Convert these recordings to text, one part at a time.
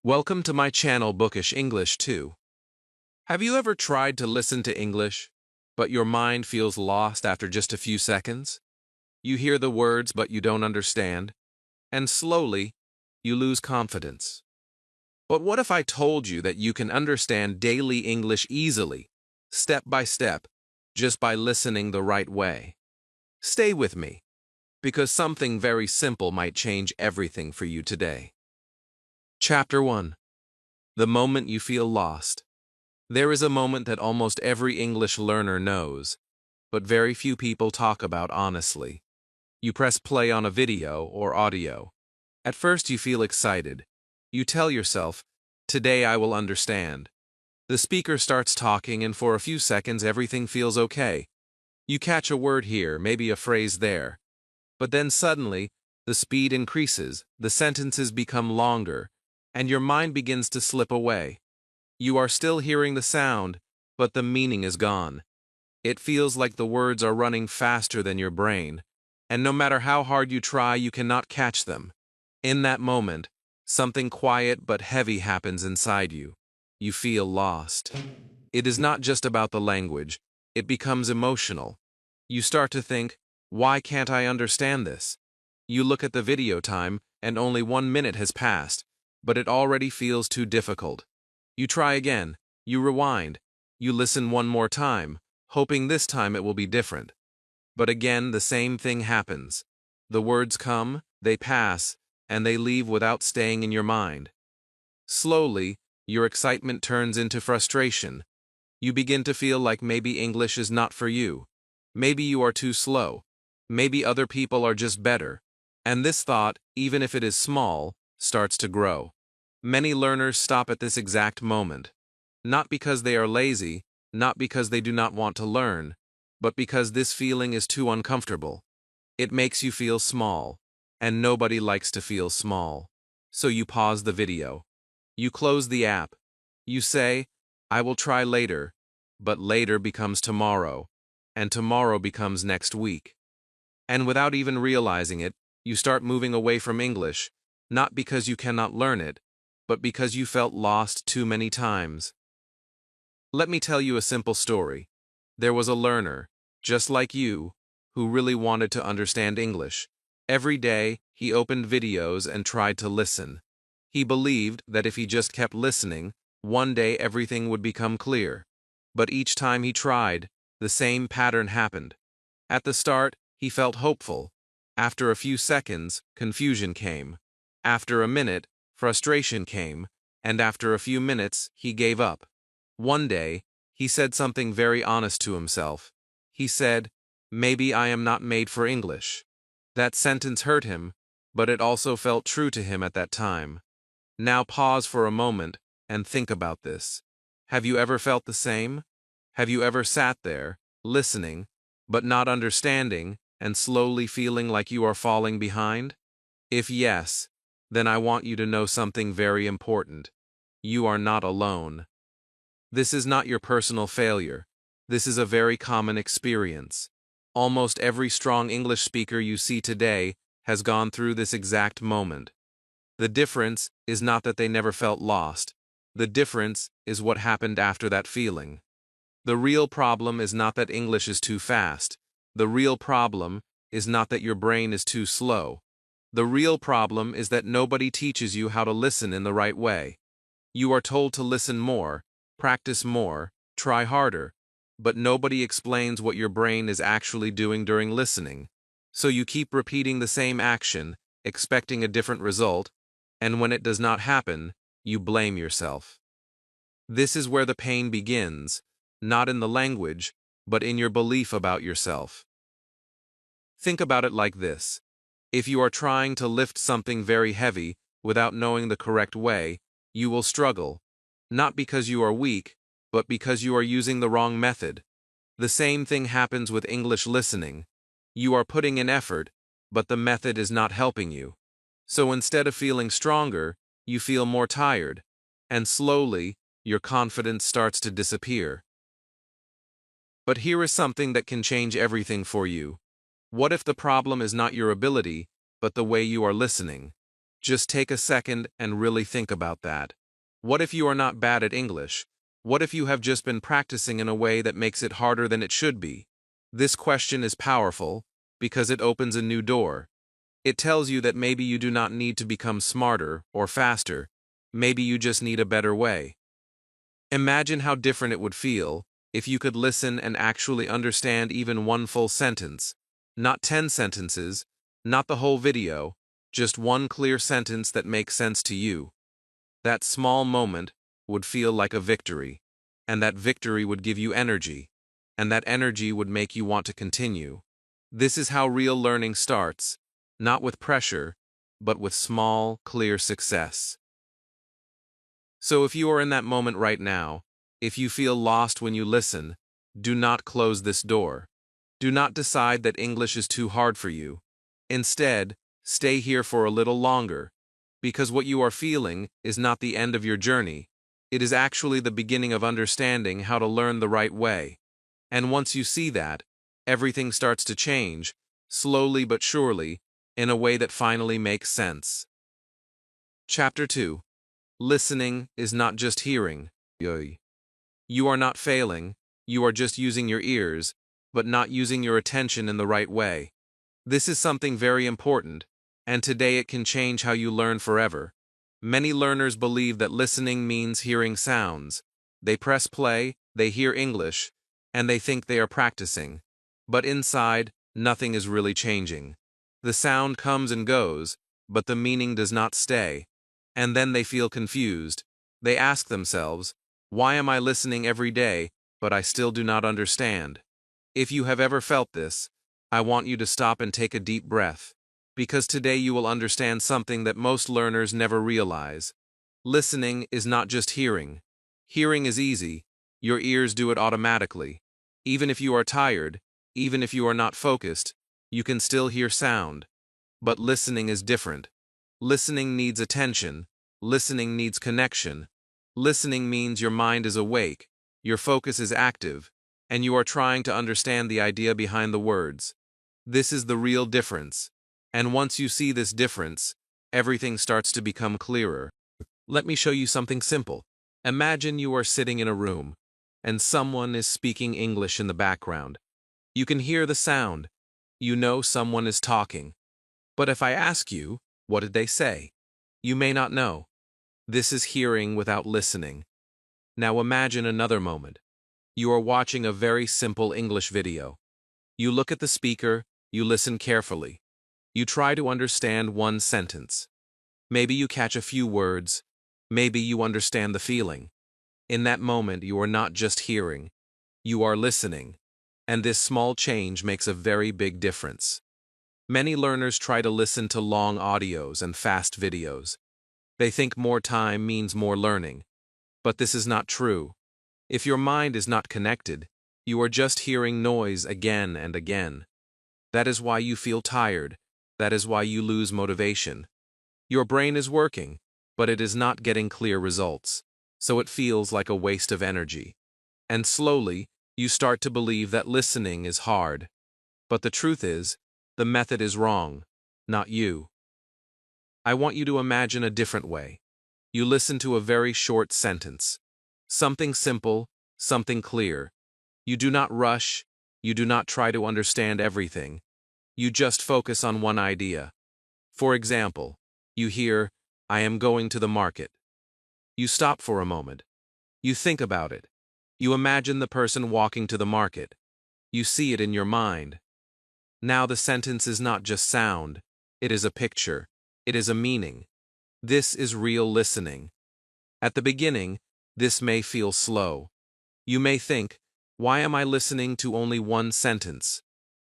Welcome to my channel Bookish English 2. Have you ever tried to listen to English, but your mind feels lost after just a few seconds? You hear the words but you don't understand, and slowly, you lose confidence. But what if I told you that you can understand daily English easily, step by step, just by listening the right way? Stay with me, because something very simple might change everything for you today. Chapter 1. The moment you feel lost. There is a moment that almost every English learner knows, but very few people talk about honestly. You press play on a video or audio. At first you feel excited. You tell yourself, "Today I will understand." The speaker starts talking and for a few seconds everything feels okay. You catch a word here, maybe a phrase there. But then suddenly, the speed increases, the sentences become longer, and your mind begins to slip away. You are still hearing the sound, but the meaning is gone. It feels like the words are running faster than your brain, and no matter how hard you try, you cannot catch them. In that moment, something quiet but heavy happens inside you. You feel lost. It is not just about the language, it becomes emotional. You start to think, why can't I understand this? You look at the video time, and only 1 minute has passed, but it already feels too difficult. You try again, you rewind, you listen one more time, hoping this time it will be different. But again the same thing happens. The words come, they pass, and they leave without staying in your mind. Slowly, your excitement turns into frustration. You begin to feel like maybe English is not for you. Maybe you are too slow. Maybe other people are just better. And this thought, even if it is small, starts to grow. Many learners stop at this exact moment. Not because they are lazy, not because they do not want to learn, but because this feeling is too uncomfortable. It makes you feel small, and nobody likes to feel small. So you pause the video. You close the app. You say, "I will try later," but later becomes tomorrow, and tomorrow becomes next week. And without even realizing it, you start moving away from English, not because you cannot learn it, but because you felt lost too many times. Let me tell you a simple story. There was a learner, just like you, who really wanted to understand English. Every day, he opened videos and tried to listen. He believed that if he just kept listening, one day everything would become clear. But each time he tried, the same pattern happened. At the start, he felt hopeful. After a few seconds, confusion came. After a minute, frustration came. And after a few minutes, he gave up. One day, he said something very honest to himself. He said, "Maybe I am not made for English." That sentence hurt him, but it also felt true to him at that time. Now pause for a moment and think about this. Have you ever felt the same? Have you ever sat there, listening, but not understanding, and slowly feeling like you are falling behind? If yes, then I want you to know something very important. You are not alone. This is not your personal failure. This is a very common experience. Almost every strong English speaker you see today has gone through this exact moment. The difference is not that they never felt lost. The difference is what happened after that feeling. The real problem is not that English is too fast. The real problem is not that your brain is too slow. The real problem is that nobody teaches you how to listen in the right way. You are told to listen more, practice more, try harder, but nobody explains what your brain is actually doing during listening. So you keep repeating the same action, expecting a different result, and when it does not happen, you blame yourself. This is where the pain begins, not in the language, but in your belief about yourself. Think about it like this. If you are trying to lift something very heavy without knowing the correct way, you will struggle, not because you are weak, but because you are using the wrong method. The same thing happens with English listening. You are putting in effort, but the method is not helping you. So instead of feeling stronger, you feel more tired, and slowly, your confidence starts to disappear. But here is something that can change everything for you. What if the problem is not your ability, but the way you are listening? Just take a second and really think about that. What if you are not bad at English? What if you have just been practicing in a way that makes it harder than it should be? This question is powerful because it opens a new door. It tells you that maybe you do not need to become smarter or faster. Maybe you just need a better way. Imagine how different it would feel if you could listen and actually understand even one full sentence. Not 10 sentences, not the whole video, just one clear sentence that makes sense to you. That small moment would feel like a victory, and that victory would give you energy, and that energy would make you want to continue. This is how real learning starts, not with pressure, but with small, clear success. So if you are in that moment right now, if you feel lost when you listen, do not close this door. Do not decide that English is too hard for you. Instead, stay here for a little longer, because what you are feeling is not the end of your journey. It is actually the beginning of understanding how to learn the right way. And once you see that, everything starts to change, slowly but surely, in a way that finally makes sense. Chapter 2. Listening is not just hearing. You are not failing, you are just using your ears, but not using your attention in the right way. This is something very important, and today it can change how you learn forever. Many learners believe that listening means hearing sounds. They press play, they hear English, and they think they are practicing. But inside, nothing is really changing. The sound comes and goes, but the meaning does not stay. And then they feel confused. They ask themselves, why am I listening every day, but I still do not understand? If you have ever felt this, I want you to stop and take a deep breath, because today you will understand something that most learners never realize. Listening is not just hearing. Hearing is easy. Your ears do it automatically. Even if you are tired, even if you are not focused, you can still hear sound. But listening is different. Listening needs attention. Listening needs connection. Listening means your mind is awake, your focus is active, and you are trying to understand the idea behind the words. This is the real difference. And once you see this difference, everything starts to become clearer. Let me show you something simple. Imagine you are sitting in a room, and someone is speaking English in the background. You can hear the sound. You know someone is talking. But if I ask you, what did they say? You may not know. This is hearing without listening. Now imagine another moment. You are watching a very simple English video. You look at the speaker, you listen carefully. You try to understand one sentence. Maybe you catch a few words. Maybe you understand the feeling. In that moment, you are not just hearing. You are listening. And this small change makes a very big difference. Many learners try to listen to long audios and fast videos. They think more time means more learning. But this is not true. If your mind is not connected, you are just hearing noise again and again. That is why you feel tired. That is why you lose motivation. Your brain is working, but it is not getting clear results, so it feels like a waste of energy. And slowly, you start to believe that listening is hard. But the truth is, the method is wrong, not you. I want you to imagine a different way. You listen to a very short sentence. Something simple, something clear. You do not rush, you do not try to understand everything. You just focus on one idea. For example, you hear, I am going to the market. You stop for a moment. You think about it. You imagine the person walking to the market. You see it in your mind. Now the sentence is not just sound. It is a picture. It is a meaning. This is real listening. At the beginning, this may feel slow. You may think, why am I listening to only one sentence?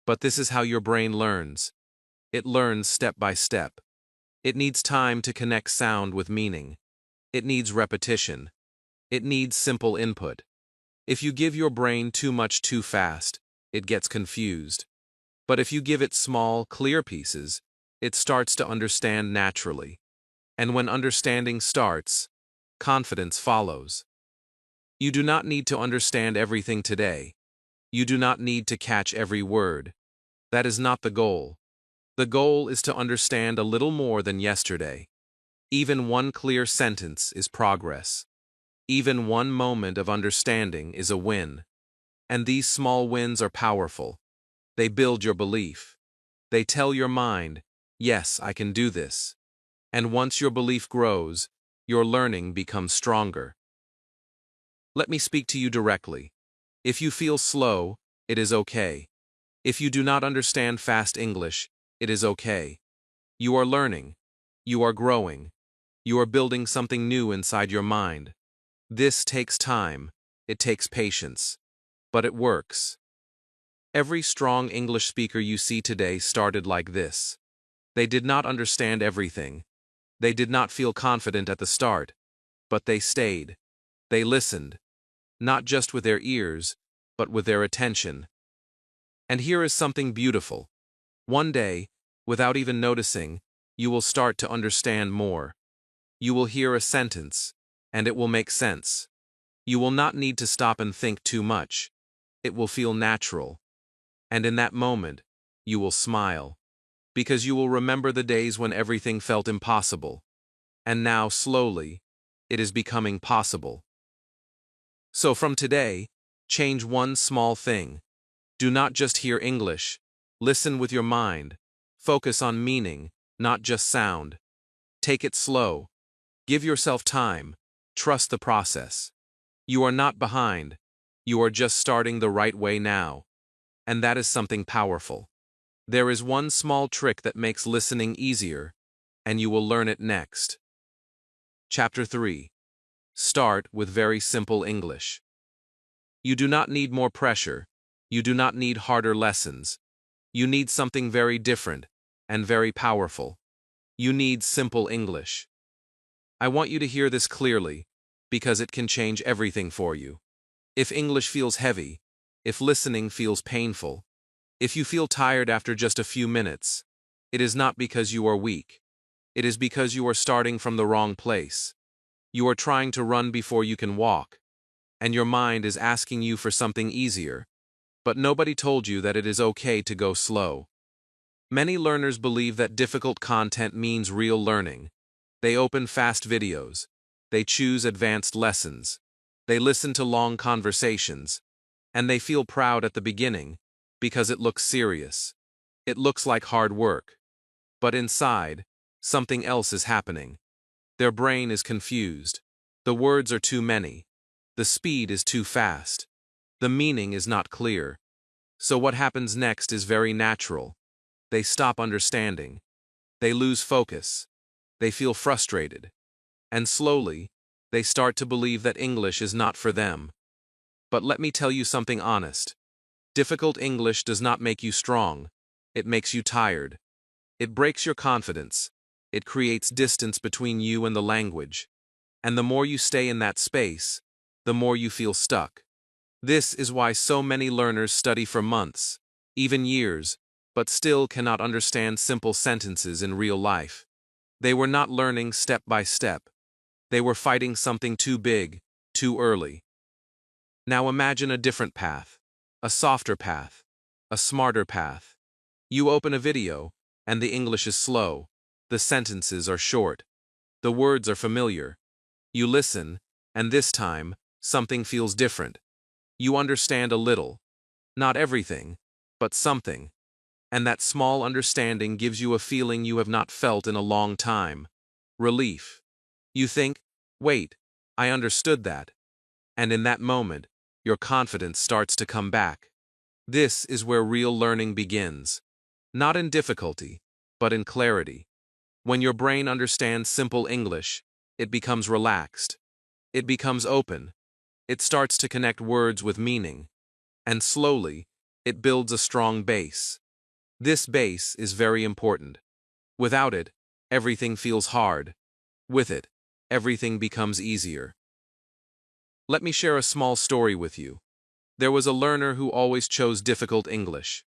But this is how your brain learns. It learns step by step. It needs time to connect sound with meaning. It needs repetition. It needs simple input. If you give your brain too much too fast, it gets confused. But if you give it small, clear pieces, it starts to understand naturally. And when understanding starts, confidence follows. You do not need to understand everything today. You do not need to catch every word. That is not the goal. The goal is to understand a little more than yesterday. Even one clear sentence is progress. Even one moment of understanding is a win. And these small wins are powerful. They build your belief. They tell your mind, yes, I can do this. And once your belief grows, your learning becomes stronger. Let me speak to you directly. If you feel slow, it is okay. If you do not understand fast English, it is okay. You are learning. You are growing. You are building something new inside your mind. This takes time. It takes patience. But it works. Every strong English speaker you see today started like this. They did not understand everything. They did not feel confident at the start. But they stayed. They listened. Not just with their ears, but with their attention. And here is something beautiful. One day, without even noticing, you will start to understand more. You will hear a sentence, and it will make sense. You will not need to stop and think too much. It will feel natural. And in that moment, you will smile. Because you will remember the days when everything felt impossible. And now, slowly, it is becoming possible. So from today, change one small thing. Do not just hear English. Listen with your mind. Focus on meaning, not just sound. Take it slow. Give yourself time. Trust the process. You are not behind. You are just starting the right way now. And that is something powerful. There is one small trick that makes listening easier, and you will learn it next. Chapter 3. Start with very simple English. You do not need more pressure. You do not need harder lessons. You need something very different and very powerful. You need simple English. I want you to hear this clearly, because it can change everything for you. If English feels heavy, if listening feels painful, if you feel tired after just a few minutes, it is not because you are weak. It is because you are starting from the wrong place. You are trying to run before you can walk, and your mind is asking you for something easier. But nobody told you that it is okay to go slow. Many learners believe that difficult content means real learning. They open fast videos. They choose advanced lessons. They listen to long conversations. And they feel proud at the beginning, because it looks serious. It looks like hard work. But inside, something else is happening. Their brain is confused. The words are too many. The speed is too fast. The meaning is not clear. So what happens next is very natural. They stop understanding. They lose focus. They feel frustrated. And slowly, they start to believe that English is not for them. But let me tell you something honest. Difficult English does not make you strong. It makes you tired. It breaks your confidence. It creates distance between you and the language. And the more you stay in that space, the more you feel stuck. This is why so many learners study for months, even years, but still cannot understand simple sentences in real life. They were not learning step by step. They were fighting something too big, too early. Now imagine a different path, a softer path, a smarter path. You open a video, and the English is slow. The sentences are short. The words are familiar. You listen, and this time, something feels different. You understand a little. Not everything, but something. And that small understanding gives you a feeling you have not felt in a long time. Relief. You think, wait, I understood that. And in that moment, your confidence starts to come back. This is where real learning begins. Not in difficulty, but in clarity. When your brain understands simple English, it becomes relaxed. It becomes open. It starts to connect words with meaning. And slowly, it builds a strong base. This base is very important. Without it, everything feels hard. With it, everything becomes easier. Let me share a small story with you. There was a learner who always chose difficult English.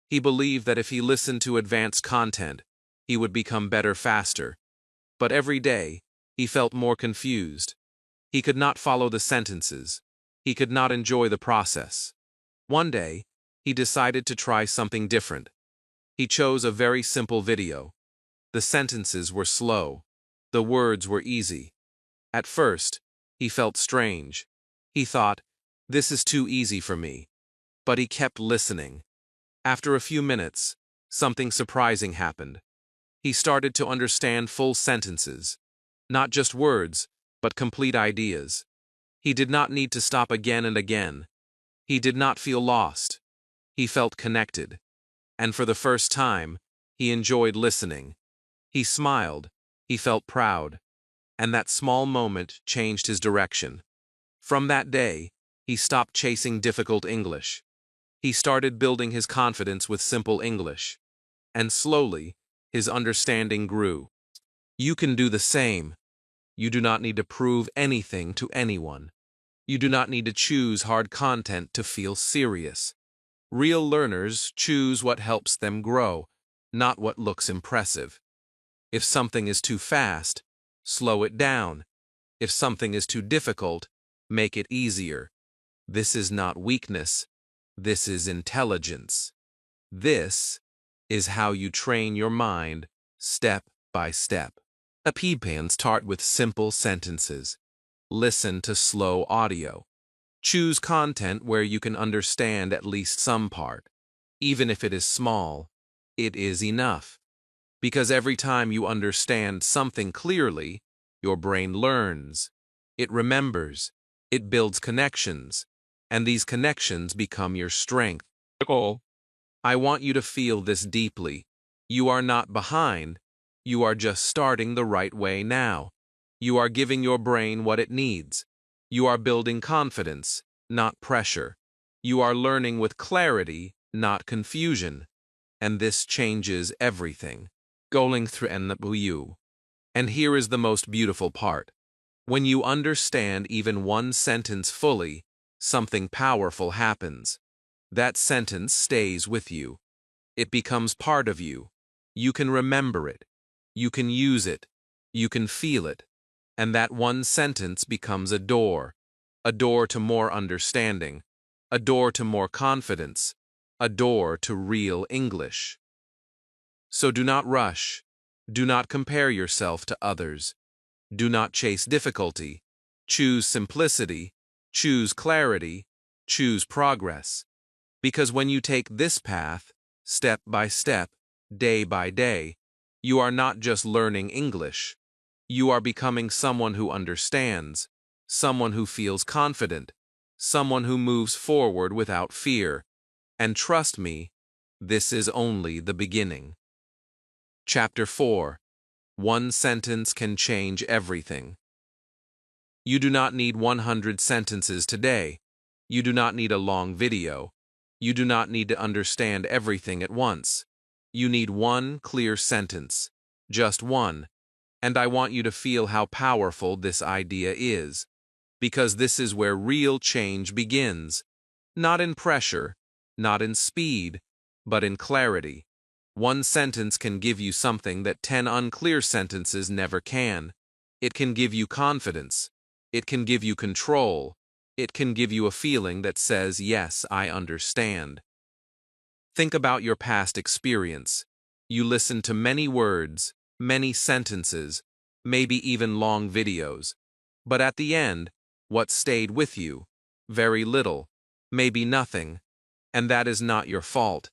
He believed that if he listened to advanced content, he would become better faster. But every day, he felt more confused. He could not follow the sentences. He could not enjoy the process. One day, he decided to try something different. He chose a very simple video. The sentences were slow. The words were easy. At first, he felt strange. He thought, "This is too easy for me." But he kept listening. After a few minutes, something surprising happened. He started to understand full sentences. Not just words, but complete ideas. He did not need to stop again and again. He did not feel lost. He felt connected. And for the first time, he enjoyed listening. He smiled. He felt proud. And that small moment changed his direction. From that day, he stopped chasing difficult English. He started building his confidence with simple English. And slowly, his understanding grew. You can do the same. You do not need to prove anything to anyone. You do not need to choose hard content to feel serious. Real learners choose what helps them grow, not what looks impressive. If something is too fast, slow it down. If something is too difficult, make it easier. This is not weakness. This is intelligence. This is how you train your mind, step by step. A P-Pan start with simple sentences. Listen to slow audio. Choose content where you can understand at least some part. Even if it is small, it is enough. Because every time you understand something clearly, your brain learns. It remembers. It builds connections. And these connections become your strength. I want you to feel this deeply. You are not behind. You are just starting the right way now. You are giving your brain what it needs. You are building confidence, not pressure. You are learning with clarity, not confusion. And this changes everything. Going through NW. And here is the most beautiful part. When you understand even one sentence fully, something powerful happens. That sentence stays with you. It becomes part of you. You can remember it. You can use it. You can feel it. And that one sentence becomes a door to more understanding, a door to more confidence, a door to real English. So do not rush. Do not compare yourself to others. Do not chase difficulty. Choose simplicity. Choose clarity. Choose progress. Because when you take this path, step by step, day by day, you are not just learning English. You are becoming someone who understands, someone who feels confident, someone who moves forward without fear. And trust me, this is only the beginning. Chapter 4. One sentence can change everything. You do not need 100 sentences today. You do not need a long video. You do not need to understand everything at once. You need one clear sentence. Just one. And I want you to feel how powerful this idea is. Because this is where real change begins. Not in pressure, not in speed, but in clarity. One sentence can give you something that 10 unclear sentences never can. It can give you confidence. It can give you control. It can give you a feeling that says, yes, I understand. Think about your past experience. You listened to many words, many sentences, maybe even long videos. But at the end, what stayed with you? Very little, maybe nothing. And that is not your fault.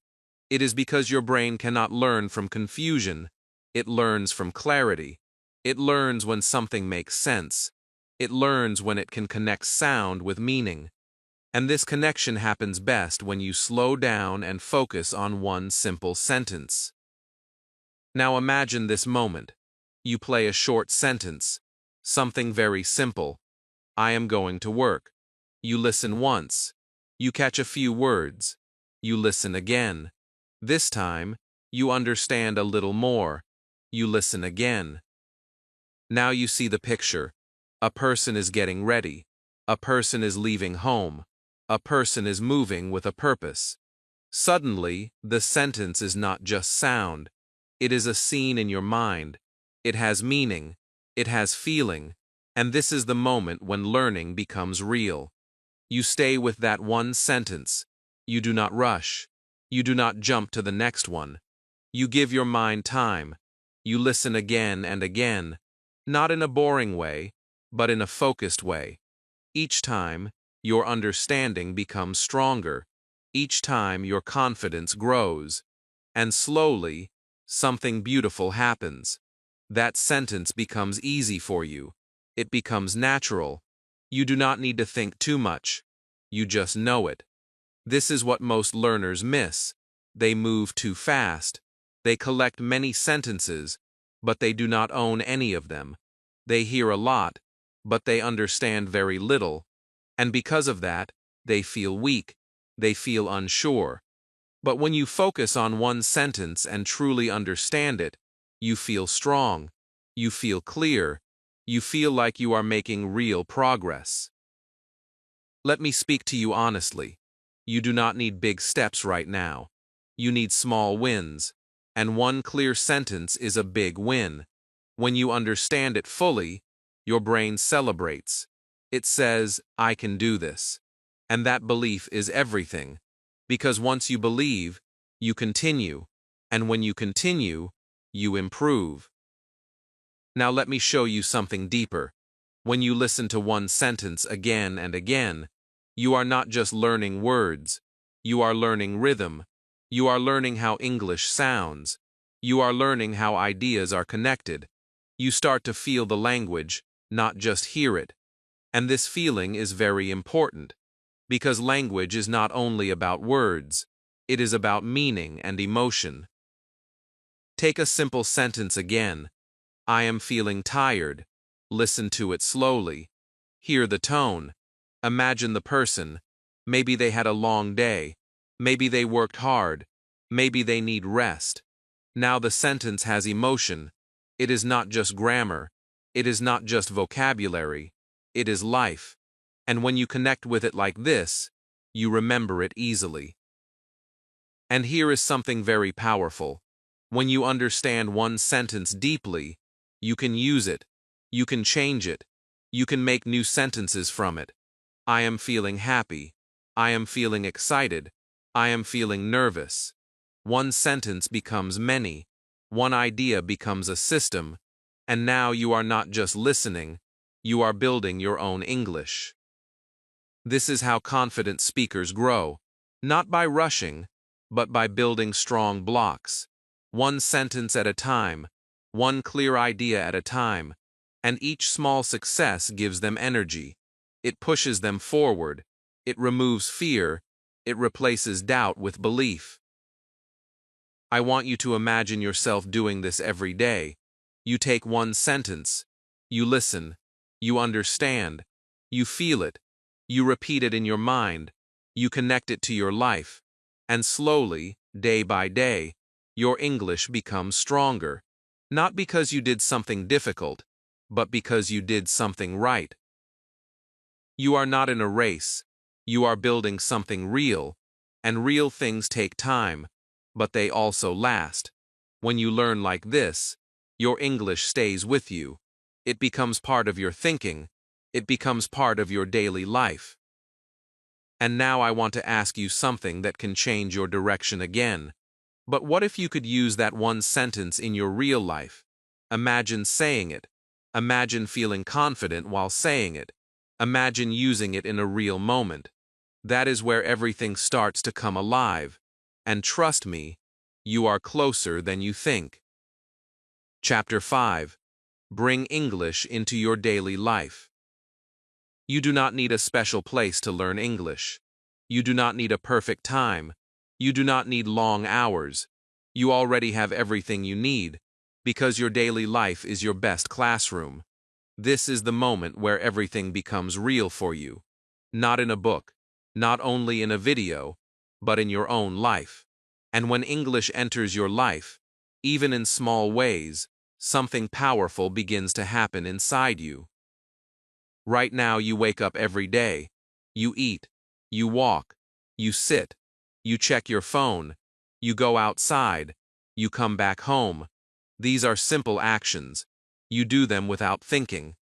It is because your brain cannot learn from confusion. It learns from clarity. It learns when something makes sense. It learns when it can connect sound with meaning. And this connection happens best when you slow down and focus on one simple sentence. Now imagine this moment. You play a short sentence, something very simple. I am going to work. You listen once. You catch a few words. You listen again. This time, you understand a little more. You listen again. Now you see the picture. A person is getting ready. A person is leaving home. A person is moving with a purpose. Suddenly, the sentence is not just sound. It is a scene in your mind. It has meaning. It has feeling. And this is the moment when learning becomes real. You stay with that one sentence. You do not rush. You do not jump to the next one. You give your mind time. You listen again and again. Not in a boring way, but in a focused way. Each time, your understanding becomes stronger. Each time, your confidence grows. And slowly, something beautiful happens. That sentence becomes easy for you. It becomes natural. You do not need to think too much. You just know it. This is what most learners miss. They move too fast. They collect many sentences, but they do not own any of them. They hear a lot, but they understand very little. And because of that, they feel weak. They feel unsure. But when you focus on one sentence and truly understand it, you feel strong. You feel clear. You feel like you are making real progress. Let me speak to you honestly. You do not need big steps right now. You need small wins. And one clear sentence is a big win. When you understand it fully, your brain celebrates. It says, I can do this. And that belief is everything. Because once you believe, you continue. And when you continue, you improve. Now let me show you something deeper. When you listen to one sentence again and again, you are not just learning words. You are learning rhythm. You are learning how English sounds. You are learning how ideas are connected. You start to feel the language, not just hear it. And this feeling is very important, because language is not only about words, it is about meaning and emotion. Take a simple sentence again. I am feeling tired. Listen to it slowly. Hear the tone. Imagine the person. Maybe they had a long day. Maybe they worked hard. Maybe they need rest. Now the sentence has emotion. It is not just grammar. It is not just vocabulary. It is life. And when you connect with it like this, you remember it easily. And here is something very powerful. When you understand one sentence deeply, you can use it. You can change it. You can make new sentences from it. I am feeling happy. I am feeling excited. I am feeling nervous. One sentence becomes many. One idea becomes a system. And now you are not just listening, you are building your own English. This is how confident speakers grow, not by rushing, but by building strong blocks. One sentence at a time, one clear idea at a time, and each small success gives them energy. It pushes them forward. It removes fear. It replaces doubt with belief. I want you to imagine yourself doing this every day. You take one sentence. You listen. You understand. You feel it. You repeat it in your mind. You connect it to your life. And slowly, day by day, your English becomes stronger. Not because you did something difficult, but because you did something right. You are not in a race. You are building something real. And real things take time, but they also last. When you learn like this, your English stays with you. It becomes part of your thinking. It becomes part of your daily life. And now I want to ask you something that can change your direction again. But what if you could use that one sentence in your real life? Imagine saying it. Imagine feeling confident while saying it. Imagine using it in a real moment. That is where everything starts to come alive. And trust me, you are closer than you think. Chapter 5. Bring English into your daily life. You do not need a special place to learn English. You do not need a perfect time. You do not need long hours. You already have everything you need, because your daily life is your best classroom. This is the moment where everything becomes real for you. Not in a book, not only in a video, but in your own life. And when English enters your life, even in small ways, something powerful begins to happen inside you. Right now you wake up every day. You eat. You walk. You sit. You check your phone. You go outside. You come back home. These are simple actions. You do them without thinking.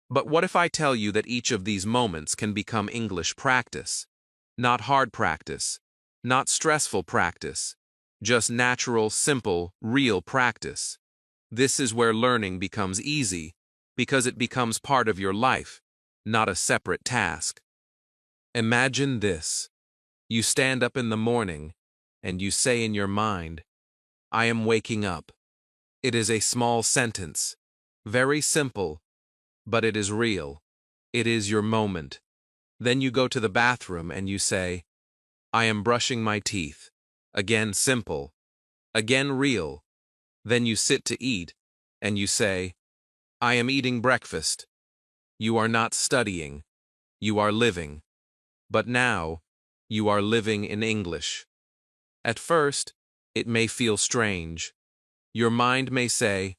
But what if I tell you that each of these moments can become English practice? Not hard practice. Not stressful practice. Just natural, simple, real practice. This is where learning becomes easy. because it becomes part of your life, not a separate task. Imagine this. You stand up in the morning, and you say in your mind, "I am waking up." It is a small sentence, very simple, but it is real. It is your moment. Then you go to the bathroom and you say, "I am brushing my teeth." Again simple, again real. Then you sit to eat, and you say, "I am eating breakfast." You are not studying, you are living. But now, you are living in English. At first, it may feel strange. Your mind may say,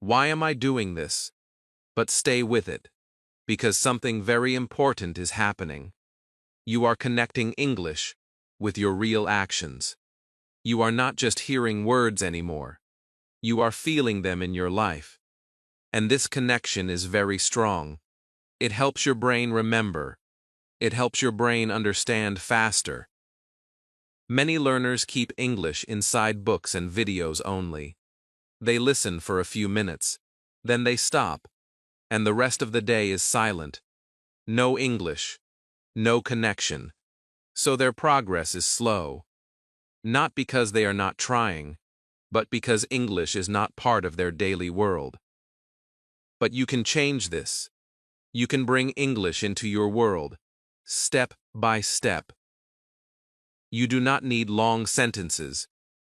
"Why am I doing this?" But stay with it, because something very important is happening. You are connecting English with your real actions. You are not just hearing words anymore. You are feeling them in your life. And this connection is very strong. It helps your brain remember. It helps your brain understand faster. Many learners keep English inside books and videos only. They listen for a few minutes, then they stop, and the rest of the day is silent. No English, no connection. So their progress is slow. Not because they are not trying, but because English is not part of their daily world. But you can change this. You can bring English into your world, step by step. You do not need long sentences.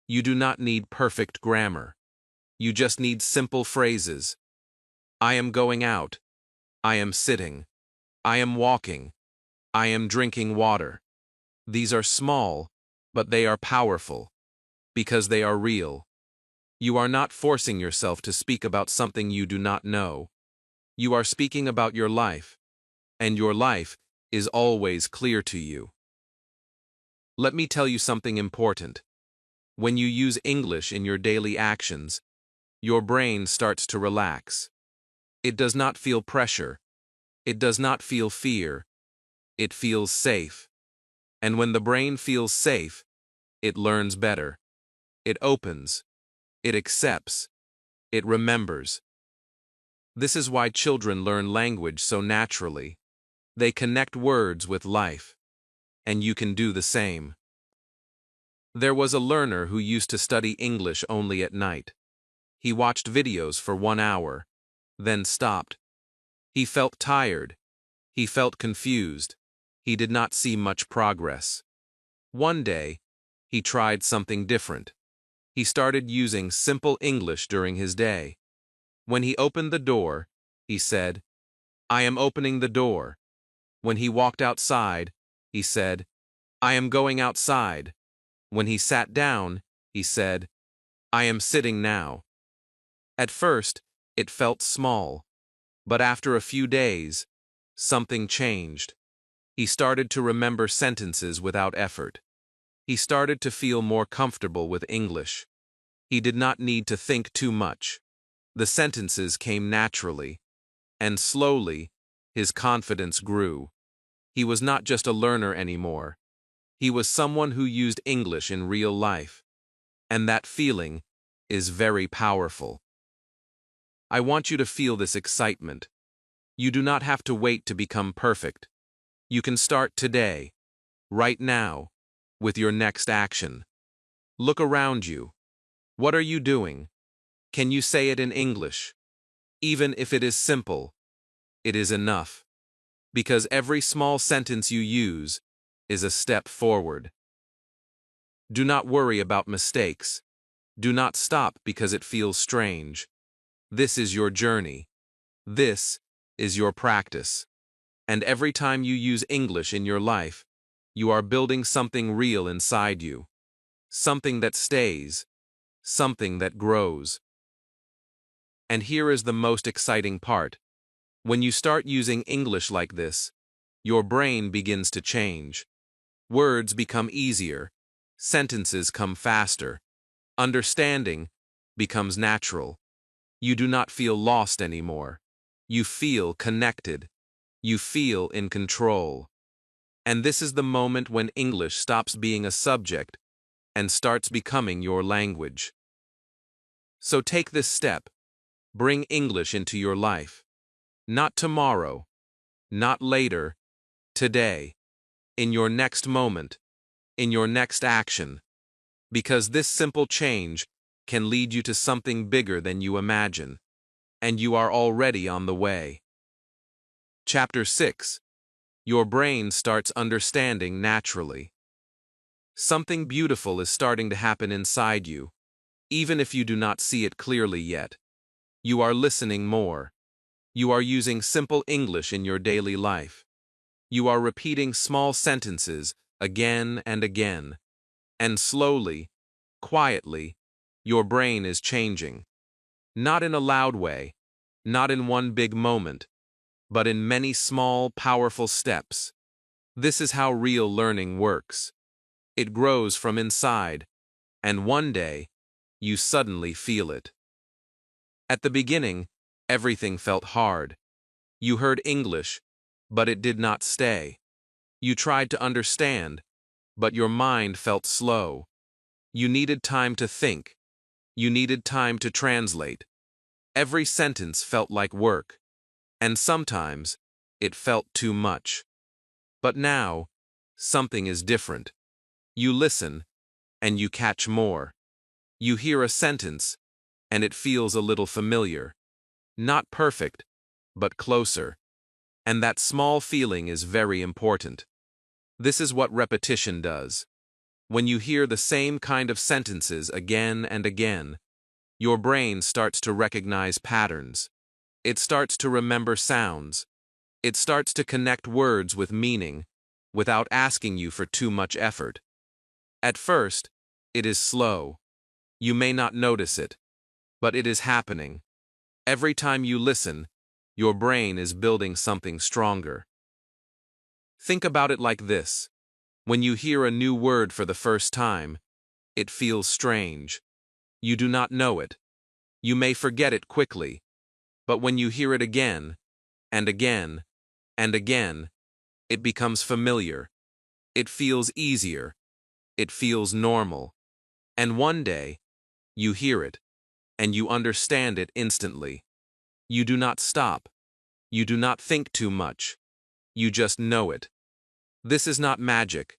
You do not need perfect grammar. You just need simple phrases. I am going out. I am sitting. I am walking. I am drinking water. These are small, but they are powerful, because they are real. You are not forcing yourself to speak about something you do not know. You are speaking about your life, and your life is always clear to you. Let me tell you something important. When you use English in your daily actions, your brain starts to relax. It does not feel pressure. It does not feel fear. It feels safe. And when the brain feels safe, it learns better. It opens. It accepts. It remembers. This is why children learn language so naturally. They connect words with life. And you can do the same. There was a learner who used to study English only at night. He watched videos for 1 hour, then stopped. He felt tired. He felt confused. He did not see much progress. One day, he tried something different. He started using simple English during his day. When he opened the door, he said, "I am opening the door." When he walked outside, he said, "I am going outside." When he sat down, he said, "I am sitting now." At first, it felt small, but after a few days, something changed. He started to remember sentences without effort. He started to feel more comfortable with English. He did not need to think too much. The sentences came naturally, and slowly, his confidence grew. He was not just a learner anymore. He was someone who used English in real life. And that feeling is very powerful. I want you to feel this excitement. You do not have to wait to become perfect. You can start today, right now, with your next action. Look around you. What are you doing? Can you say it in English? Even if it is simple, it is enough. Because every small sentence you use is a step forward. Do not worry about mistakes. Do not stop because it feels strange. This is your journey. This is your practice. And every time you use English in your life, you are building something real inside you. Something that stays. Something that grows. And here is the most exciting part. When you start using English like this, your brain begins to change. Words become easier. Sentences come faster. Understanding becomes natural. You do not feel lost anymore. You feel connected. You feel in control. And this is the moment when English stops being a subject and starts becoming your language. So take this step. Bring English into your life. Not tomorrow, not later, today, in your next moment, in your next action, because this simple change can lead you to something bigger than you imagine, and you are already on the way. Chapter 6. Your brain starts understanding naturally. Something beautiful is starting to happen inside you, even if you do not see it clearly yet. You are listening more. You are using simple English in your daily life. You are repeating small sentences again and again. And slowly, quietly, your brain is changing. Not in a loud way, not in one big moment, but in many small, powerful steps. This is how real learning works. It grows from inside, and one day, you suddenly feel it. At the beginning, everything felt hard. You heard English, but it did not stay. You tried to understand, but your mind felt slow. You needed time to think. You needed time to translate. Every sentence felt like work, and sometimes it felt too much. But now, something is different. You listen, and you catch more. You hear a sentence, and it feels a little familiar. Not perfect, but closer. And that small feeling is very important. This is what repetition does. When you hear the same kind of sentences again and again, your brain starts to recognize patterns. It starts to remember sounds. It starts to connect words with meaning, without asking you for too much effort. At first, it is slow. You may not notice it, but it is happening. Every time you listen, your brain is building something stronger. Think about it like this. When you hear a new word for the first time, it feels strange. You do not know it. You may forget it quickly, but when you hear it again, and again, and again, it becomes familiar. It feels easier. It feels normal. And one day, you hear it, and you understand it instantly. You do not stop. You do not think too much. You just know it. This is not magic.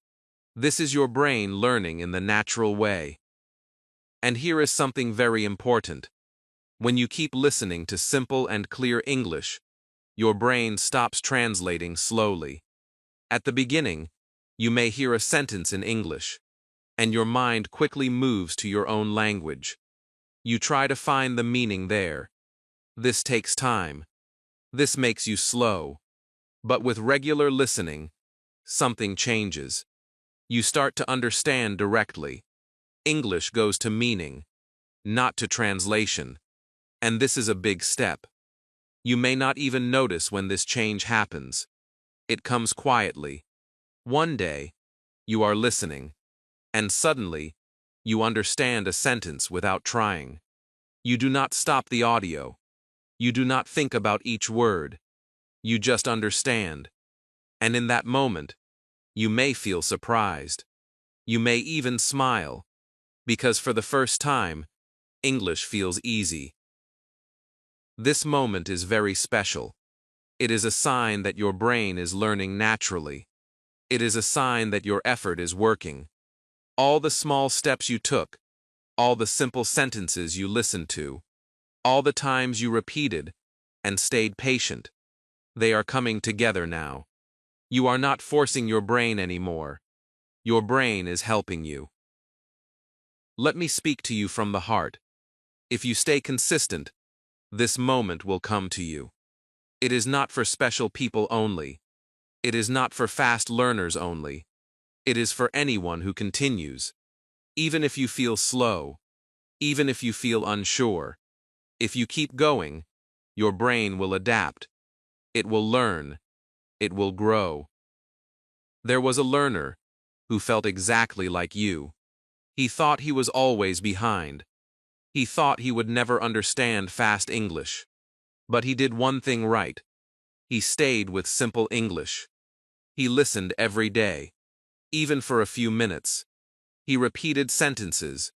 This is your brain learning in the natural way. And here is something very important. When you keep listening to simple and clear English, your brain stops translating slowly. At the beginning, you may hear a sentence in English, and your mind quickly moves to your own language. You try to find the meaning there. This takes time. This makes you slow. But with regular listening, something changes. You start to understand directly. English goes to meaning, not to translation. And this is a big step. You may not even notice when this change happens. It comes quietly. One day, you are listening, and suddenly, you understand a sentence without trying. You do not stop the audio. You do not think about each word. You just understand. And in that moment, you may feel surprised. You may even smile, because for the first time, English feels easy. This moment is very special. It is a sign that your brain is learning naturally. It is a sign that your effort is working. All the small steps you took, all the simple sentences you listened to, all the times you repeated and stayed patient, they are coming together now. You are not forcing your brain anymore. Your brain is helping you. Let me speak to you from the heart. If you stay consistent, this moment will come to you. It is not for special people only. It is not for fast learners only. It is for anyone who continues. Even if you feel slow, even if you feel unsure, if you keep going, your brain will adapt. It will learn. It will grow. There was a learner who felt exactly like you. He thought he was always behind. He thought he would never understand fast English. But he did one thing right. He stayed with simple English. He listened every day, even for a few minutes. He repeated sentences.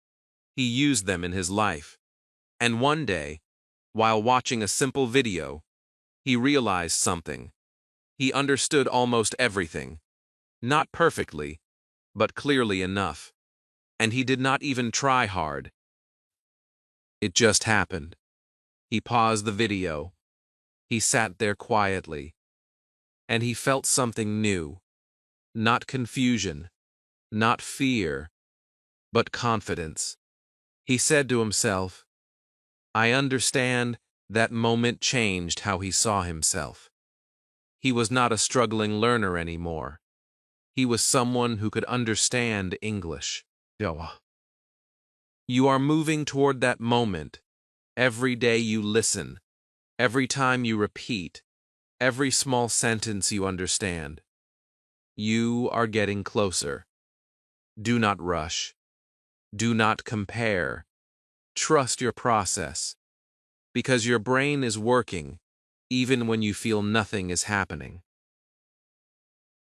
He used them in his life. And one day, While watching a simple video, he realized something. He understood almost everything. Not perfectly, but clearly enough. And he did not even try hard. It just happened. He paused the video. He sat there quietly. And he felt something new. Not confusion, not fear, but confidence. He said to himself, I understand. That moment changed how he saw himself. He was not a struggling learner anymore. He was someone who could understand English. You are moving toward that moment. Every day you listen, every time you repeat, every small sentence you understand. You are getting closer. Do not rush. Do not compare. Trust your process. Because your brain is working, even when you feel nothing is happening.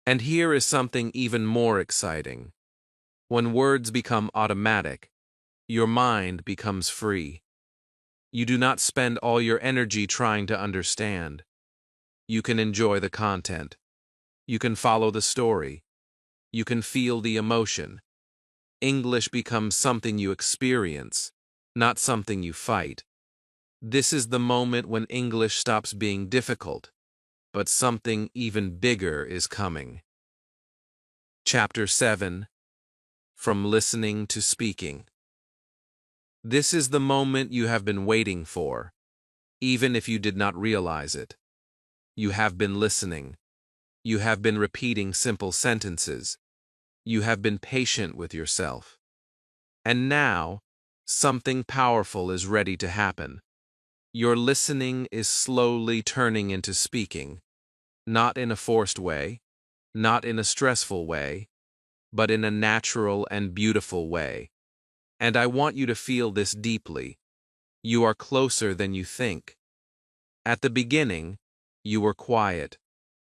And here is something even more exciting. When words become automatic, your mind becomes free. You do not spend all your energy trying to understand. You can enjoy the content. You can follow the story. You can feel the emotion. English becomes something you experience, not something you fight. This is the moment when English stops being difficult, but something even bigger is coming. Chapter 7. From Listening to Speaking. This is the moment you have been waiting for, even if you did not realize it. You have been listening. You have been repeating simple sentences. You have been patient with yourself. And now, something powerful is ready to happen. Your listening is slowly turning into speaking, not in a forced way, not in a stressful way, but in a natural and beautiful way. And I want you to feel this deeply. You are closer than you think. At the beginning, you were quiet.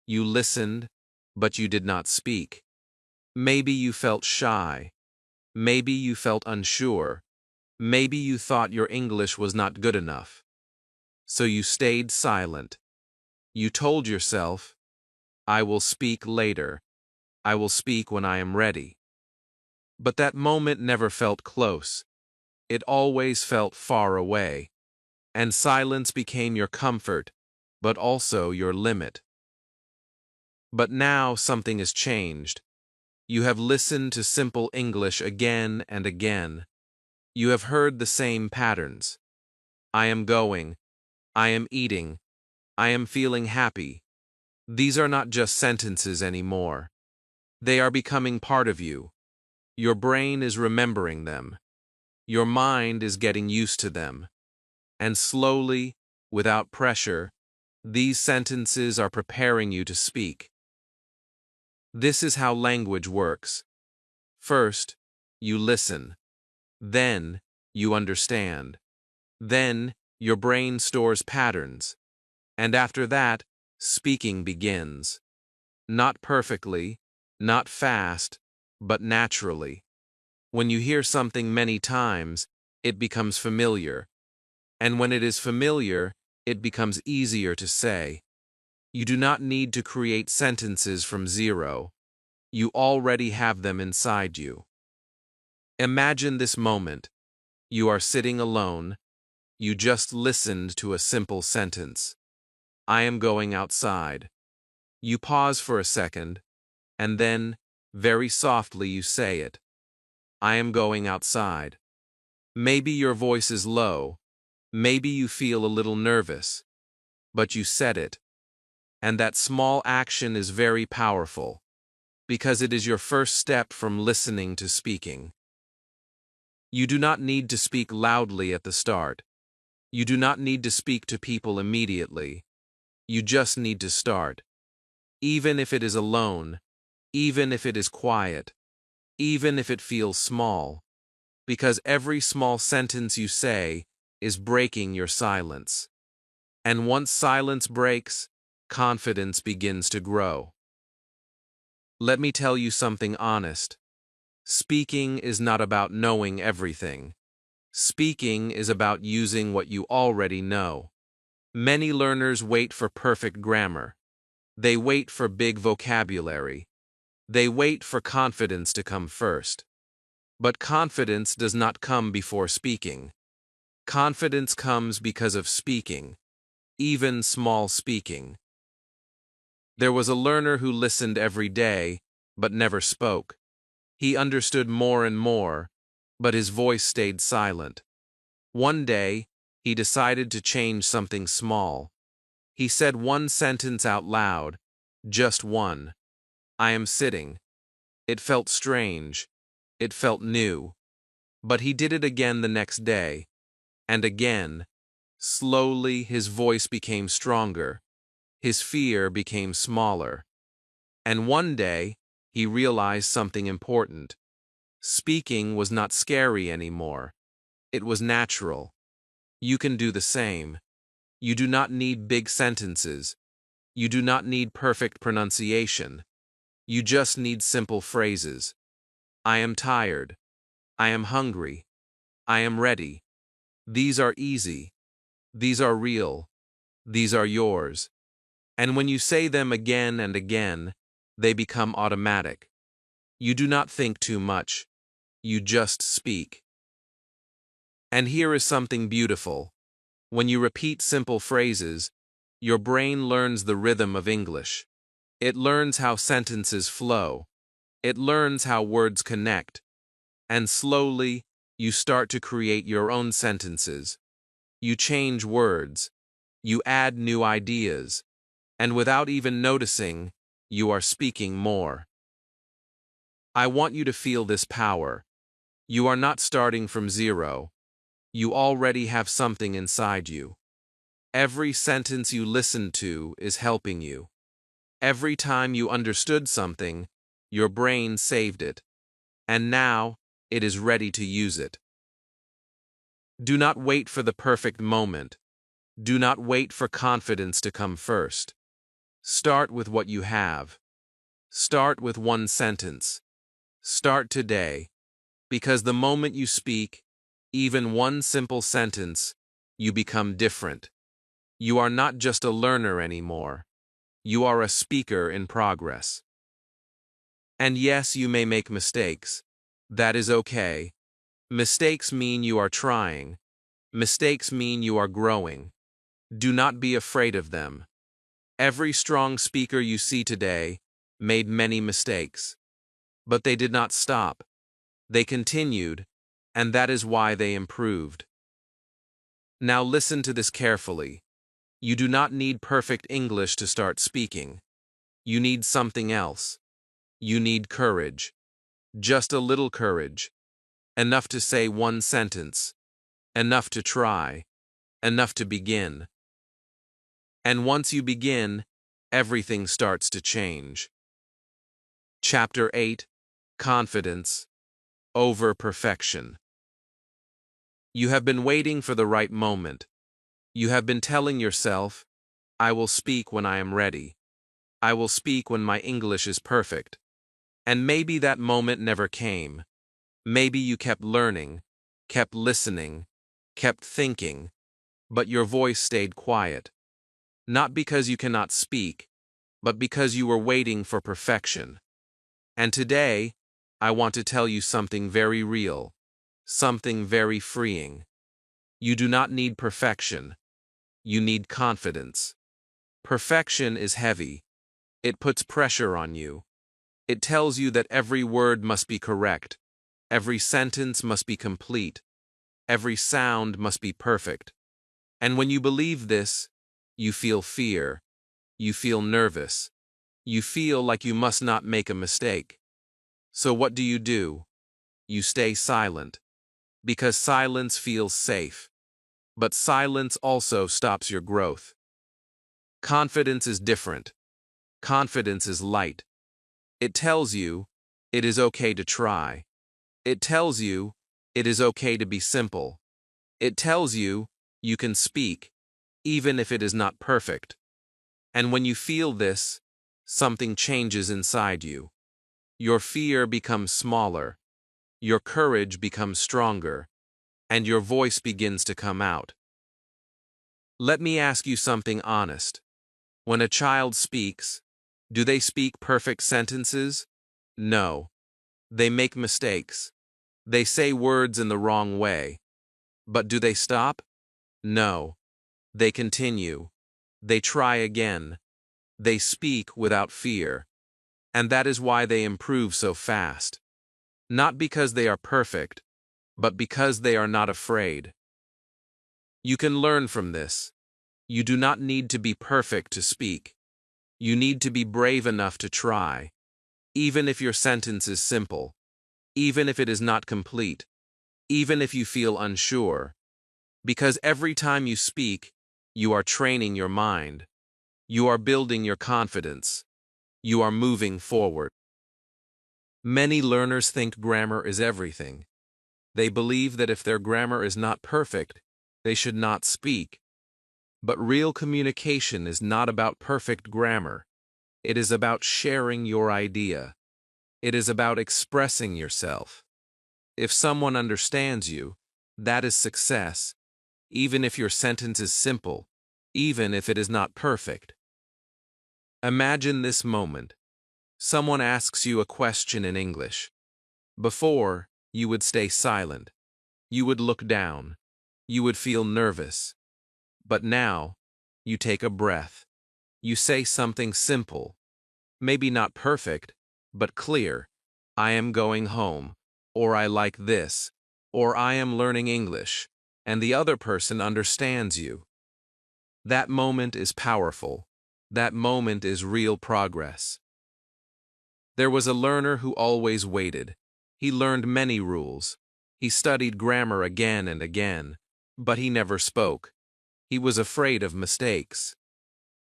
You listened, but you did not speak. Maybe you felt shy. Maybe you felt unsure. Maybe you thought your English was not good enough. So you stayed silent. You told yourself, I will speak later. I will speak when I am ready. But that moment never felt close. It always felt far away. And silence became your comfort, but also your limit. But now something has changed. You have listened to simple English again and again. You have heard the same patterns. I am going. I am eating. I am feeling happy. These are not just sentences anymore. They are becoming part of you. Your brain is remembering them. Your mind is getting used to them. And slowly, without pressure, these sentences are preparing you to speak. This is how language works. First, you listen. Then, you understand. Then, your brain stores patterns. And after that, speaking begins. Not perfectly, not fast, but naturally. When you hear something many times, it becomes familiar. And when it is familiar, it becomes easier to say. You do not need to create sentences from zero. You already have them inside you. Imagine this moment. You are sitting alone. You just listened to a simple sentence. I am going outside. You pause for a second, and then, very softly, you say it. I am going outside. Maybe your voice is low. Maybe you feel a little nervous. But you said it. And that small action is very powerful, because it is your first step from listening to speaking. You do not need to speak loudly at the start. You do not need to speak to people immediately. You just need to start. Even if it is alone, even if it is quiet, even if it feels small, because every small sentence you say is breaking your silence. And once silence breaks, confidence begins to grow. Let me tell you something honest. Speaking is not about knowing everything. Speaking is about using what you already know. Many learners wait for perfect grammar. They wait for big vocabulary. They wait for confidence to come first. But confidence does not come before speaking. Confidence comes because of speaking, even small speaking. There was a learner who listened every day, but never spoke. He understood more and more, but his voice stayed silent. One day, he decided to change something small. He said one sentence out loud, just one. I am sitting. It felt strange. It felt new. But he did it again the next day. And again. Slowly, his voice became stronger. His fear became smaller. And one day, he realized something important. Speaking was not scary anymore. It was natural. You can do the same. You do not need big sentences. You do not need perfect pronunciation. You just need simple phrases. I am tired. I am hungry. I am ready. These are easy. These are real. These are yours. And when you say them again and again, they become automatic. You do not think too much. You just speak. And here is something beautiful. When you repeat simple phrases, your brain learns the rhythm of English. It learns how sentences flow. It learns how words connect. And slowly, you start to create your own sentences. You change words. You add new ideas. And without even noticing, you are speaking more. I want you to feel this power. You are not starting from zero. You already have something inside you. Every sentence you listen to is helping you. Every time you understood something, your brain saved it. And now, it is ready to use it. Do not wait for the perfect moment. Do not wait for confidence to come first. Start with what you have. Start with one sentence. Start today. Because the moment you speak, even one simple sentence, you become different. You are not just a learner anymore. You are a speaker in progress. And yes, you may make mistakes. That is okay. Mistakes mean you are trying. Mistakes mean you are growing. Do not be afraid of them. Every strong speaker you see today made many mistakes. But they did not stop. They continued, and that is why they improved. Now listen to this carefully. You do not need perfect English to start speaking. You need something else. You need courage. Just a little courage. Enough to say one sentence. Enough to try. Enough to begin. And once you begin, everything starts to change. Chapter 8. Confidence over perfection. You have been waiting for the right moment. You have been telling yourself, I will speak when I am ready. I will speak when my English is perfect. And maybe that moment never came. Maybe you kept learning, kept listening, kept thinking, but your voice stayed quiet. Not because you cannot speak, but because you were waiting for perfection. And today, I want to tell you something very real, something very freeing. You do not need perfection. You need confidence. Perfection is heavy. It puts pressure on you. It tells you that every word must be correct. Every sentence must be complete. Every sound must be perfect. And when you believe this, you feel fear. You feel nervous. You feel like you must not make a mistake. So what do? You stay silent. Because silence feels safe. But silence also stops your growth. Confidence is different. Confidence is light. It tells you, it is okay to try. It tells you, it is okay to be simple. It tells you, you can speak, even if it is not perfect. And when you feel this, something changes inside you. Your fear becomes smaller. Your courage becomes stronger. and your voice begins to come out. Let me ask you something honest. When a child speaks, do they speak perfect sentences? No. They make mistakes. They say words in the wrong way. But do they stop? No. They continue. They try again. They speak without fear. And that is why they improve so fast. Not because they are perfect, but because they are not afraid. You can learn from this. You do not need to be perfect to speak. You need to be brave enough to try, even if your sentence is simple, even if it is not complete, even if you feel unsure. Because every time you speak, you are training your mind. You are building your confidence. You are moving forward. Many learners think grammar is everything. They believe that if their grammar is not perfect, they should not speak. But real communication is not about perfect grammar. It is about sharing your idea. It is about expressing yourself. If someone understands you, that is success, even if your sentence is simple, even if it is not perfect. Imagine this moment. Someone asks you a question in English. Before, you would stay silent. You would look down. You would feel nervous. But now, you take a breath. You say something simple. Maybe not perfect, but clear. I am going home, or I like this, or I am learning English, and the other person understands you. That moment is powerful. That moment is real progress. There was a learner who always waited. He learned many rules. He studied grammar again and again, but he never spoke. He was afraid of mistakes.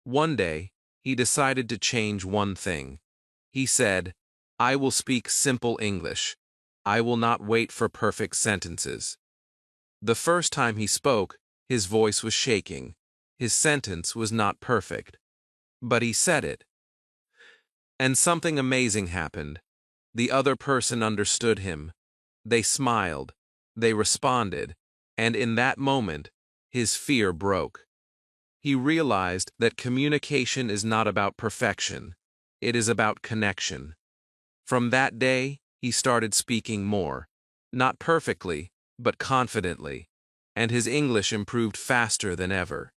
One day, he decided to change one thing. He said, I will speak simple English. I will not wait for perfect sentences. The first time he spoke, his voice was shaking. His sentence was not perfect. But he said it. And something amazing happened. The other person understood him. They smiled. They responded. And in that moment, his fear broke. He realized that communication is not about perfection. It is about connection. From that day, he started speaking more. Not perfectly, but confidently. And his English improved faster than ever.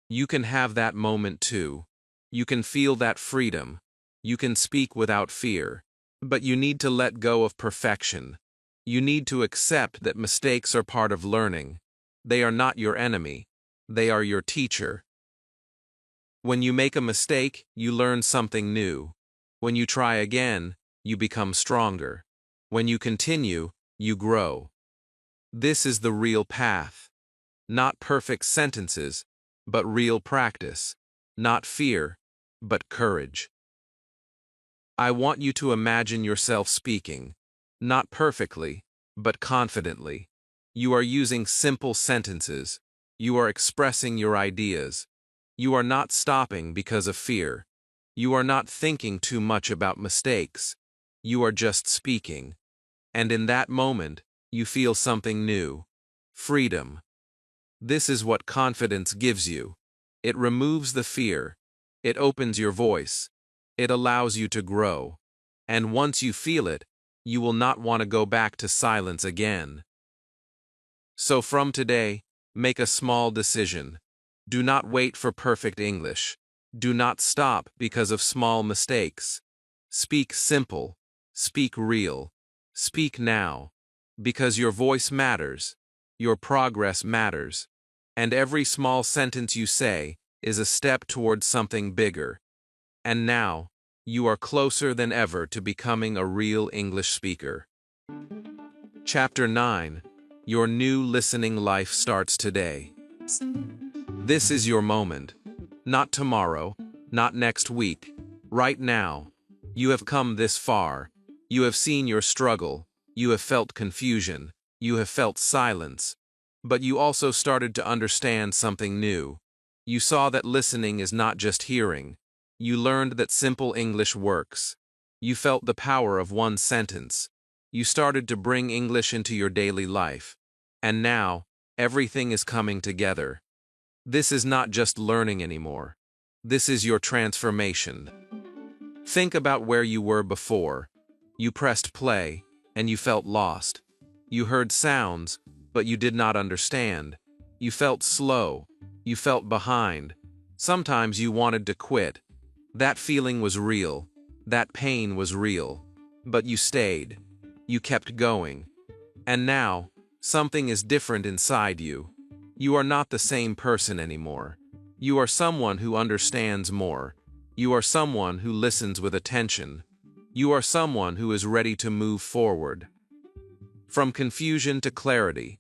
You can have that moment too. You can feel that freedom. You can speak without fear. But you need to let go of perfection. You need to accept that mistakes are part of learning. They are not your enemy. They are your teacher. When you make a mistake, you learn something new. When you try again, you become stronger. When you continue, you grow. This is the real path. Not perfect sentences, but real practice. Not fear, but courage. I want you to imagine yourself speaking. Not perfectly, but confidently. You are using simple sentences. You are expressing your ideas. You are not stopping because of fear. You are not thinking too much about mistakes. You are just speaking. And in that moment, you feel something new. Freedom. This is what confidence gives you. It removes the fear. It opens your voice. It allows you to grow. And once you feel it, you will not want to go back to silence again. So from today, make a small decision. Do not wait for perfect English. Do not stop because of small mistakes. Speak simple. Speak real. Speak now. Because your voice matters. Your progress matters. And every small sentence you say is a step towards something bigger. And now, you are closer than ever to becoming a real English speaker. Chapter 9. Your new listening life starts today. This is your moment. Not tomorrow, not next week. Right now. You have come this far. You have seen your struggle. You have felt confusion. You have felt silence. But you also started to understand something new. You saw that listening is not just hearing. You learned that simple English works. You felt the power of one sentence. You started to bring English into your daily life. And now, everything is coming together. This is not just learning anymore. This is your transformation. Think about where you were before. You pressed play, and you felt lost. You heard sounds, but you did not understand. You felt slow. You felt behind. Sometimes you wanted to quit. That feeling was real. That pain was real. But you stayed. You kept going. And now, something is different inside you. You are not the same person anymore. You are someone who understands more. You are someone who listens with attention. You are someone who is ready to move forward. From confusion to clarity.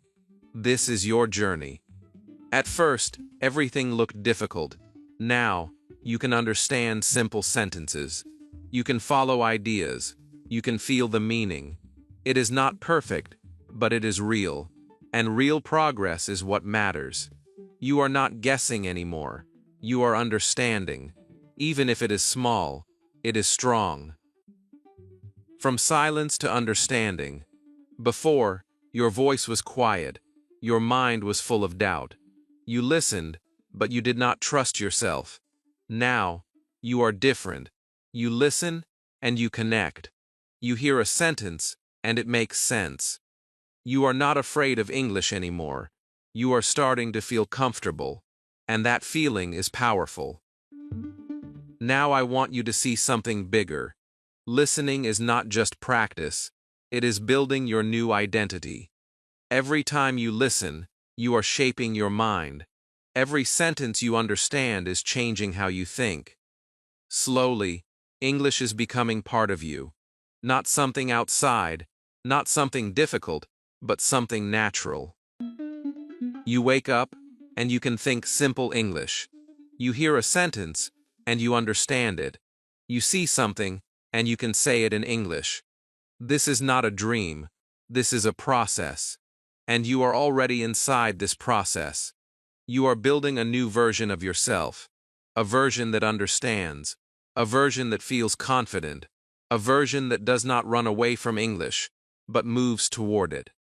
This is your journey. At first, everything looked difficult. Now, you can understand simple sentences. You can follow ideas. You can feel the meaning. It is not perfect, but it is real. And real progress is what matters. You are not guessing anymore. You are understanding. Even if it is small, it is strong. From silence to understanding. Before, your voice was quiet. Your mind was full of doubt. You listened, but you did not trust yourself. Now, you are different. You listen, and you connect. You hear a sentence, and it makes sense. You are not afraid of English anymore. You are starting to feel comfortable, and that feeling is powerful. Now I want you to see something bigger. Listening is not just practice. It is building your new identity. Every time you listen, you are shaping your mind. Every sentence you understand is changing how you think. Slowly, English is becoming part of you. Not something outside, not something difficult, but something natural. You wake up, and you can think simple English. You hear a sentence, and you understand it. You see something, and you can say it in English. This is not a dream. This is a process. And you are already inside this process. You are building a new version of yourself. A version that understands. A version that feels confident. A version that does not run away from English, but moves toward it.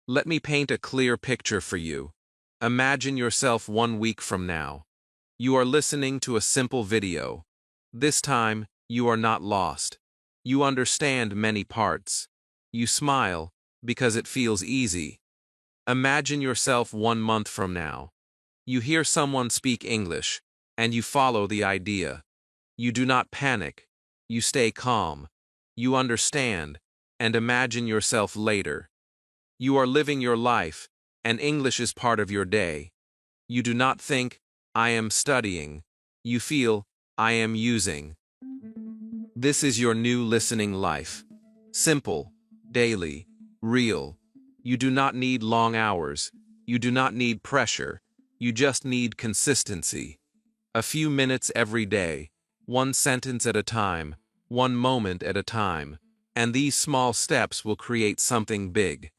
Let me paint a clear picture for you. Imagine yourself 1 week from now. You are listening to a simple video. This time, you are not lost. You understand many parts. You smile, because it feels easy. Imagine yourself 1 month from now. You hear someone speak English, and you follow the idea. You do not panic. You stay calm. You understand, and imagine yourself later. You are living your life, and English is part of your day. You do not think, I am studying. You feel, I am using. This is your new listening life. Simple, daily, real. You do not need long hours. You do not need pressure. You just need consistency. A few minutes every day, 1 sentence at a time, 1 moment at a time, and these small steps will create something big.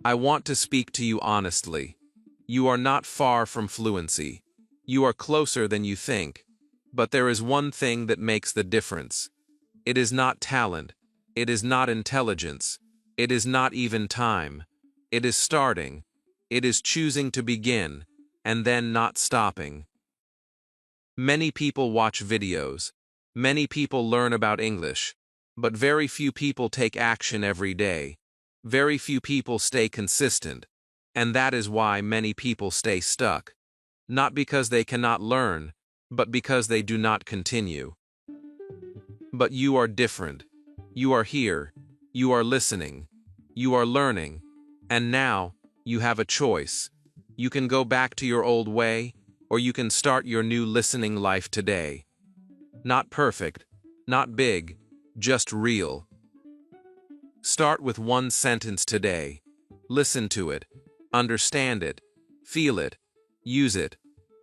I want to speak to you honestly. You are not far from fluency. You are closer than you think. But there is one thing that makes the difference. It is not talent. It is not intelligence. It is not even time. It is starting. It is choosing to begin, and then not stopping. Many people watch videos. Many people learn about English. But very few people take action every day. Very few people stay consistent, and that is why many people stay stuck. Not because they cannot learn, but because they do not continue. But you are different. You are here. You are listening. You are learning. And now, you have a choice. You can go back to your old way, or you can start your new listening life today. Not perfect, not big, just real. Start with 1 sentence today. Listen to it. Understand it. Feel it. Use it.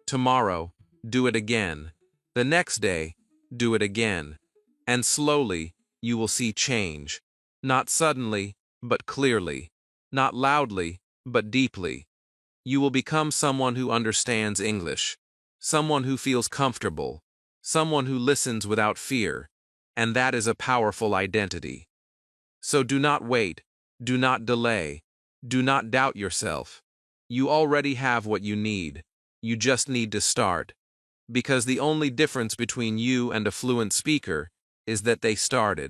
Tomorrow, do it again. The next day, do it again. And slowly, you will see change. Not suddenly, but clearly. Not loudly, but deeply. You will become someone who understands English. Someone who feels comfortable. Someone who listens without fear. And that is a powerful identity. So do not wait, do not delay, do not doubt yourself. You already have what you need. You just need to start. Because the only difference between you and a fluent speaker is that they started.